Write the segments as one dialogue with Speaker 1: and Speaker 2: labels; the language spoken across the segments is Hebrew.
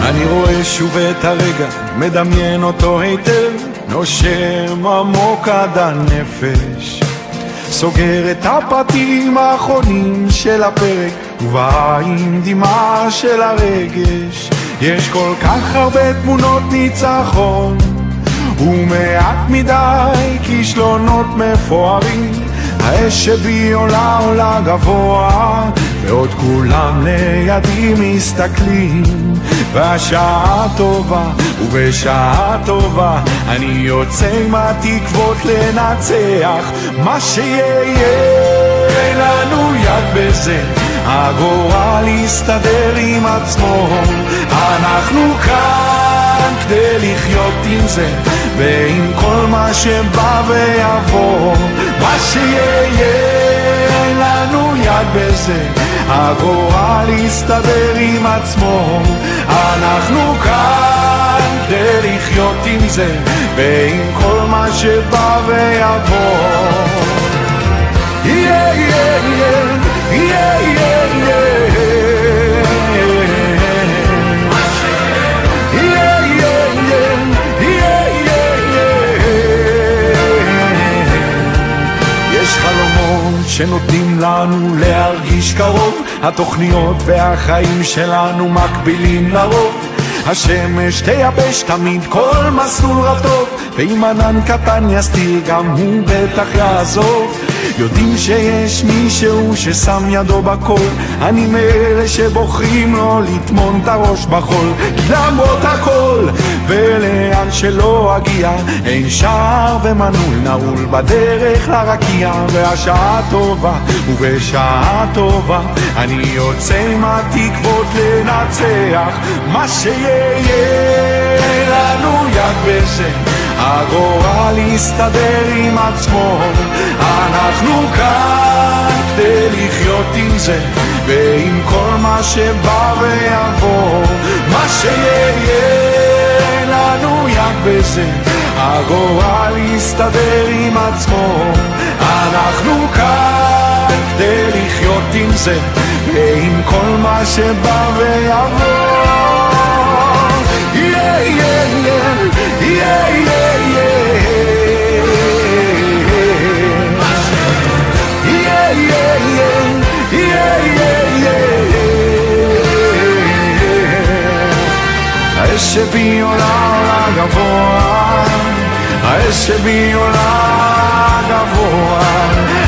Speaker 1: אני רואה שוב את הרגע, מדמיין אותו היטב, נושם עמוק עד הנפש, סוגר את הפרטים האחרונים של הפרק, ובעין דמעה של הרגש. יש כל כך הרבה תמונות ניצחון, ומעט מדי כישלונות מפוארים. האש שבי עולה עולה גבוה, ועוד כולם לידי מסתכלים. והשעה טובה, ובשעה טובה אני יוצא עם התקוות לנצח. מה שיהיה אין לנו יד בזה, הגורל יסתדר עם עצמו. אנחנו כאן כדי לחיות עם זה, ועם כל מה שבא ויבוא. מה שיהיה אין לנו יד בזה, הגורל יסתדר עם עצמו. אנחנו כאן כדי לחיות עם זה, ועם כל מה שבא ויבוא. Yeah, yeah, yeah, yeah, yeah, yeah. שנותנים לנו להרגיש קרוב, התוכניות והחיים שלנו מקבילים לרוב. השמש תייבש תמיד כל מסלול רטוב, ואם ענן קטן יסתיר גם הוא בטח יעזוב. יודעים שיש מישהו ששם ידו בכל, אני מאלה שבוחרים לא לטמון את הראש בחול. כי למרות הכל ולאן שלא אגיע, אין שער ומנעול נעול בדרך לרקיע. והשעה טובה, ובשעה טובה אני יוצא עם התקוות לנצח. מה שיהיה לנו יד בזה, הגורל יסתדר עם עצמו. אנחנו כאן כדי לחיות עם זה, ועם כל מה שבא ויבוא. מה שיהיה לנו יד בזה, הגורל יסתדר עם עצמו. אנחנו כאן כדי לחיות עם זה, ועם כל מה שבא ויבוא. Yeah, yeah, yeah, yeah, yeah, yeah. Yeah, yeah, yeah, yeah, yeah, yeah. האש שבי עולה עולה גבוה, האש שבי עולה גבוה,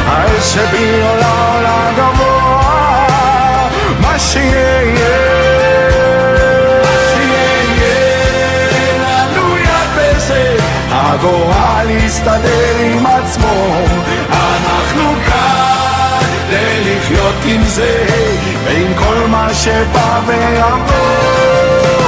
Speaker 1: האש שבי עולה עולה גבוה. מה שיהיה הגורל יסתדר עם עצמו. אנחנו כאן כדי לחיות עם זה, ועם כל מה שבא ויבוא.